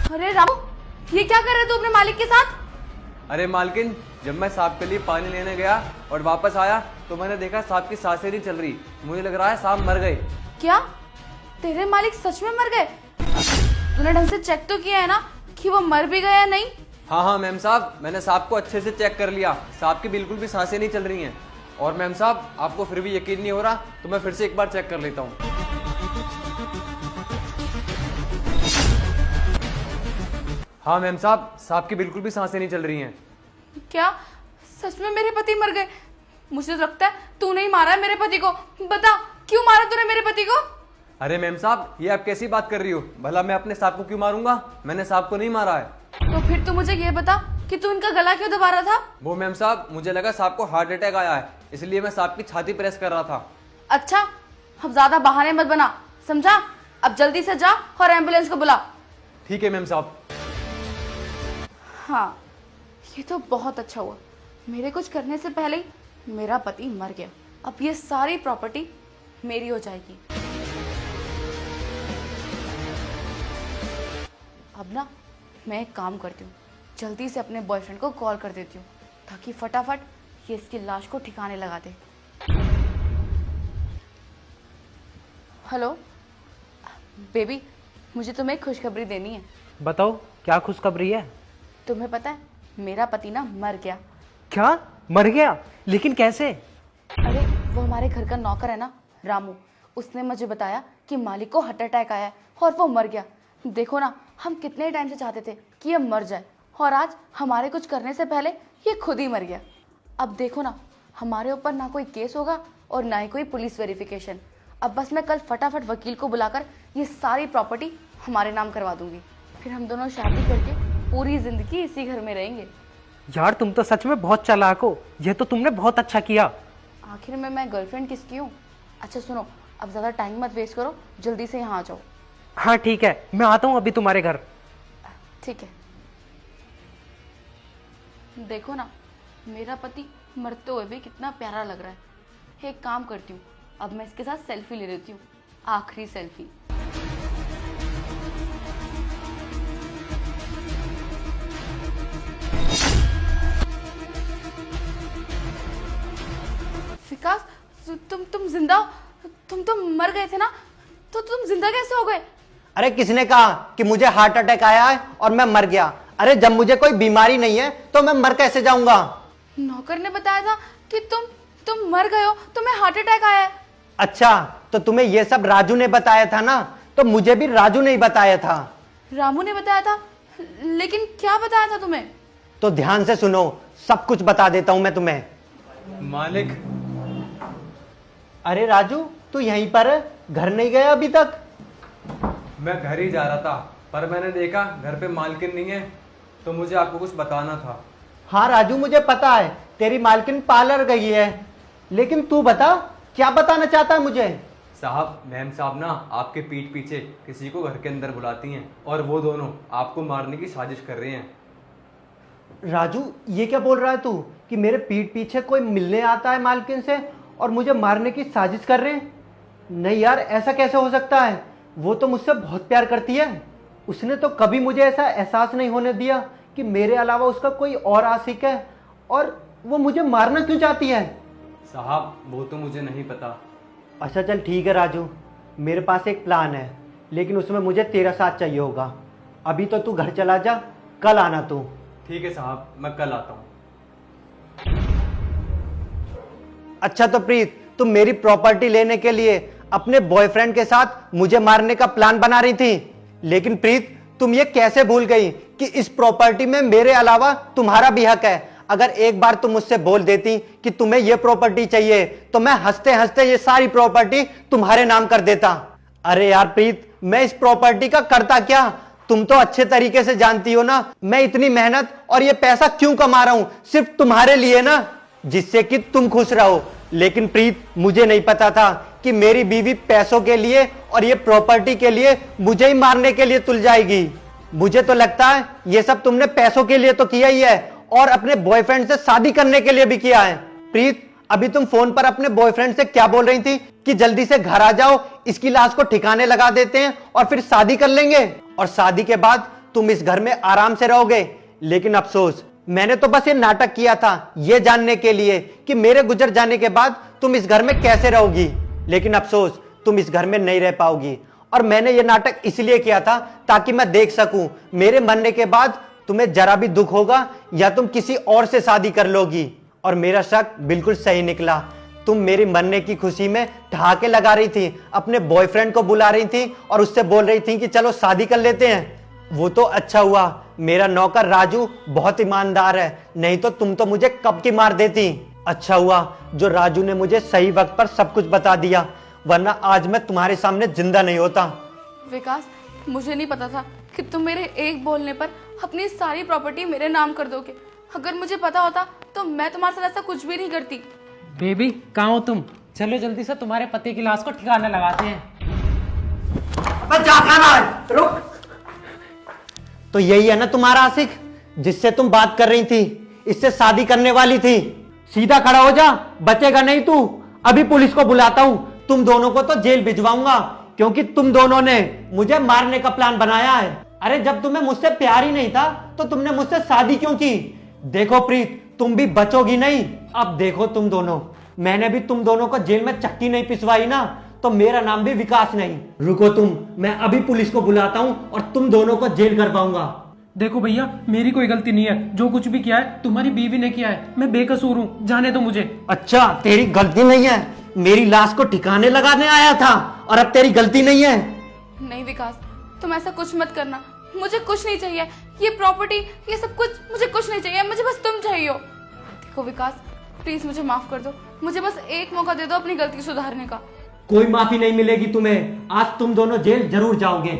अरे रामू, ये क्या कर रहे तू अपने मालिक के साथ? अरे मालकिन, जब मैं सांप के लिए पानी लेने गया और वापस आया तो मैंने देखा सांप की सांसें नहीं चल रही। मुझे लग रहा है सांप मर गए। क्या तेरे मालिक सच में मर गए? तूने ढंग से चेक तो किया है ना कि वो मर भी गया या नहीं? हाँ हाँ मैम साहब, मैंने सांप को अच्छे से चेक कर लिया। सांप की बिल्कुल भी सांसें नहीं चल रही हैं। और मैम साहब, आपको फिर भी यकीन नहीं हो रहा तो मैं फिर से एक बार चेक कर लेता हूँ। हाँ मैम साहब, सांप की बिल्कुल भी सांसें नहीं चल रही हैं। क्या सच में मेरे पति मर गए? मुझे तो लगता है तूने ही मारा है मेरे पति को। बता, क्यों मारा तूने मेरे पति को? अरे मैम साहब, ये आप कैसी बात कर रही हो? भला मैं अपने सांप को क्यों मारूंगा? मैंने सांप को नहीं मारा है। तो फिर तू मुझे ये बता कि तू इनका गला क्यों दबा रहा था? वो मैम साहब, मुझे लगा सांप को हार्ट अटैक आया है, इसलिए मैं सांप की छाती प्रेस कर रहा था। अच्छा, अब ज्यादा बहाने मत बना, समझा? अब जल्दी से जा और एम्बुलेंस को बुला। ठीक है मैम साहब। हाँ, ये तो बहुत अच्छा हुआ। मेरे कुछ करने से पहले ही मेरा पति मर गया। अब ये सारी प्रॉपर्टी मेरी हो जाएगी। अब ना मैं एक काम करती हूँ, जल्दी से अपने बॉयफ्रेंड को कॉल कर देती हूँ ताकि फटाफट ये इसकी लाश को ठिकाने लगा दे। हेलो बेबी, मुझे तुम्हें एक खुशखबरी देनी है। बताओ, क्या खुशखबरी है? तुम्हें पता है मेरा पति ना मर गया। क्या? मर गया? लेकिन कैसे? अरे वो हमारे घर का नौकर है ना, रामू, उसने मुझे बताया कि मालिक को हार्ट अटैक आया है और वो मर गया। देखो ना, हम कितने टाइम से चाहते थे कि ये मर जाए और आज हमारे कुछ करने से पहले ये खुद ही मर गया। अब देखो ना, हमारे ऊपर ना कोई केस होगा और ना ही कोई पुलिस वेरिफिकेशन। अब बस मैं कल फटाफट वकील को बुलाकर ये सारी प्रॉपर्टी हमारे नाम करवा दूंगी। फिर हम दोनों शादी करके पूरी जिंदगी इसी घर में रहेंगे। यार, तुम तो सच में बहुत चालाक हो। यह तो तुमने बहुत अच्छा किया। आखिर में मैं गर्लफ्रेंड किसकी हूँ? अच्छा सुनो, अब ज़्यादा टाइम मत वेस्ट करो, जल्दी से यहाँ आ जाओ। हाँ ठीक है, मैं आता हूँ अभी तुम्हारे घर। ठीक है। देखो ना, मेरा पति मरते हुए भी कितना प्यारा लग रहा है। एक काम करती हूँ, अब मैं इसके साथ सेल्फी ले लेती हूँ, आखिरी सेल्फी। विकास, तुम जिंदा हो? तुम तो मर गए थे ना, तो तुम जिंदा कैसे हो गए? अरे किसने कहा कि मुझे हार्ट अटैक आया है और मैं मर गया? अरे जब मुझे कोई बीमारी नहीं है तो मैं मर कैसे जाऊंगा? नौकर ने बताया था कि तुम मर गए हो, तुम्हें हार्ट अटैक आया है। अच्छा, तो तुम्हें ये सब राजू ने बताया था ना? तो मुझे भी राजू ने ही बताया था। रामू ने बताया था, लेकिन क्या बताया था तुम्हें? तो ध्यान से सुनो, सब कुछ बता देता हूं मैं तुम्हें। मालिक। अरे राजू, तू यहीं पर है? घर नहीं गया अभी तक? मैं घर ही जा रहा था, पर मैंने देखा घर पे मालकिन नहीं है, तो मुझे आपको कुछ बताना था। हाँ राजू, मुझे पता है तेरी मालकिन पार्लर गई है, लेकिन तू बता क्या बताना चाहता है मुझे? साहब, मैम साहब ना आपके पीठ पीछे किसी को घर के अंदर बुलाती हैं और वो दोनों आपको मारने की साजिश कर रहे हैं। राजू, ये क्या बोल रहा है तू कि मेरे पीठ पीछे कोई मिलने आता है मालकिन से और मुझे मारने की साजिश कर रहे हैं? नहीं यार, ऐसा कैसे हो सकता है? वो तो मुझसे बहुत प्यार करती है। उसने तो कभी मुझे ऐसा एहसास नहीं होने दिया कि मेरे अलावा उसका कोई और आशिक है, और वो मुझे मारना क्यों चाहती है? साहब, वो तो मुझे नहीं पता। अच्छा चल ठीक है राजू, मेरे पास एक प्लान है, लेकिन उसमें मुझे तेरा साथ चाहिए होगा। अभी तो तू घर चला जा, कल आना तू। ठीक है साहब, मैं कल आता हूँ। अच्छा तो प्रीत, तुम मेरी प्रॉपर्टी लेने के लिए अपने बॉयफ्रेंड के साथ मुझे मारने का प्लान बना रही थी, लेकिन प्रीत तुम ये कैसे भूल गई कि इस प्रॉपर्टी में मेरे अलावा तुम्हारा भी हक है? अगर एक बार तुम मुझसे बोल देती कि तुम्हें ये प्रॉपर्टी चाहिए तो मैं हंसते हंसते ये सारी प्रॉपर्टी तुम्हारे नाम कर देता। अरे यार प्रीत, मैं इस प्रॉपर्टी का करता क्या? तुम तो अच्छे तरीके से जानती हो ना मैं इतनी मेहनत और ये पैसा क्यों कमा रहा हूं, सिर्फ तुम्हारे लिए ना, जिससे कि तुम खुश रहो। लेकिन प्रीत, मुझे नहीं पता था कि मेरी बीवी पैसों के लिए और ये प्रॉपर्टी के लिए मुझे ही मारने के लिए तुल जाएगी। मुझे तो लगता है ये सब तुमने पैसों के लिए तो किया ही है और अपने बॉयफ्रेंड से शादी करने के लिए भी किया है। प्रीत, अभी तुम फोन पर अपने बॉयफ्रेंड से क्या बोल रही थी कि जल्दी से घर आ जाओ, इसकी लाश को ठिकाने लगा देते हैं और फिर शादी कर लेंगे, और शादी के बाद तुम इस घर में आराम से रहोगे। लेकिन अफसोस, मैंने तो बस ये नाटक किया था ये जानने के लिए कि मेरे गुजर जाने के बाद तुम इस घर में कैसे रहोगी। लेकिन अफसोस, तुम इस घर में नहीं रह पाओगी। और मैंने ये नाटक इसलिए किया था ताकि मैं देख सकूं मेरे मरने के बाद तुम्हें जरा भी दुख होगा या तुम किसी और से शादी कर लोगी। और मेरा शक बिल्कुल सही निकला। तुम मेरी मरने की खुशी में ठहाके लगा रही थी, अपने बॉयफ्रेंड को बुला रही थी और उससे बोल रही थी कि चलो शादी कर लेते हैं। वो तो अच्छा हुआ मेरा नौकर राजू बहुत ईमानदार है, नहीं तो तुम तो मुझे कब की मार देती। अच्छा हुआ जो राजू ने मुझे सही वक्त पर सब कुछ बता दिया, वरना आज मैं तुम्हारे सामने जिंदा नहीं होता। विकास, मुझे नहीं पता था कि तुम मेरे एक बोलने पर अपनी सारी प्रॉपर्टी मेरे नाम कर दोगे। अगर मुझे पता होता तो मैं तुम्हारे साथ ऐसा कुछ भी नहीं करती। बेबी कहाँ हो तुम? चलो जल्दी से तुम्हारे पति की लाश को ठिकाने लगाते हैं। रुक। तो यही है ना तुम्हारा आशिक जिससे तुम बात कर रही थी, इससे शादी करने वाली थी। सीधा खड़ा हो जा, बचेगा नहीं तू। अभी पुलिस को बुलाता हूं, तुम दोनों को तो जेल भिजवाऊंगा क्योंकि तुम दोनों ने मुझे मारने का प्लान बनाया है। अरे जब तुम्हें मुझसे प्यार ही नहीं था तो तुमने मुझसे शादी क्यों की? देखो प्रीत, तुम भी बचोगी नहीं। अब देखो तुम दोनों, मैंने भी तुम दोनों को जेल में चक्की नहीं पिसवाई ना, तो मेरा नाम भी विकास नहीं। रुको तुम, मैं अभी पुलिस को बुलाता हूं और तुम दोनों को जेल करवाऊंगा। देखो भैया, मेरी कोई गलती नहीं है। जो कुछ भी किया है तुम्हारी बीवी ने किया है। मैं बेकसूर हूँ, जाने दो मुझे। अच्छा, तेरी गलती नहीं है? मेरी लाश को ठिकाने लगाने आया था और अब तेरी गलती नहीं है? नहीं विकास, तुम ऐसा कुछ मत करना। मुझे कुछ नहीं चाहिए, ये प्रॉपर्टी, ये सब कुछ मुझे कुछ नहीं चाहिए। मुझे बस तुम चाहिए हो। देखो विकास, प्लीज मुझे माफ कर दो। मुझे बस एक मौका दे दो अपनी गलती सुधारने का। कोई माफी नहीं मिलेगी तुम्हें। आज तुम दोनों जेल जरूर जाओगे।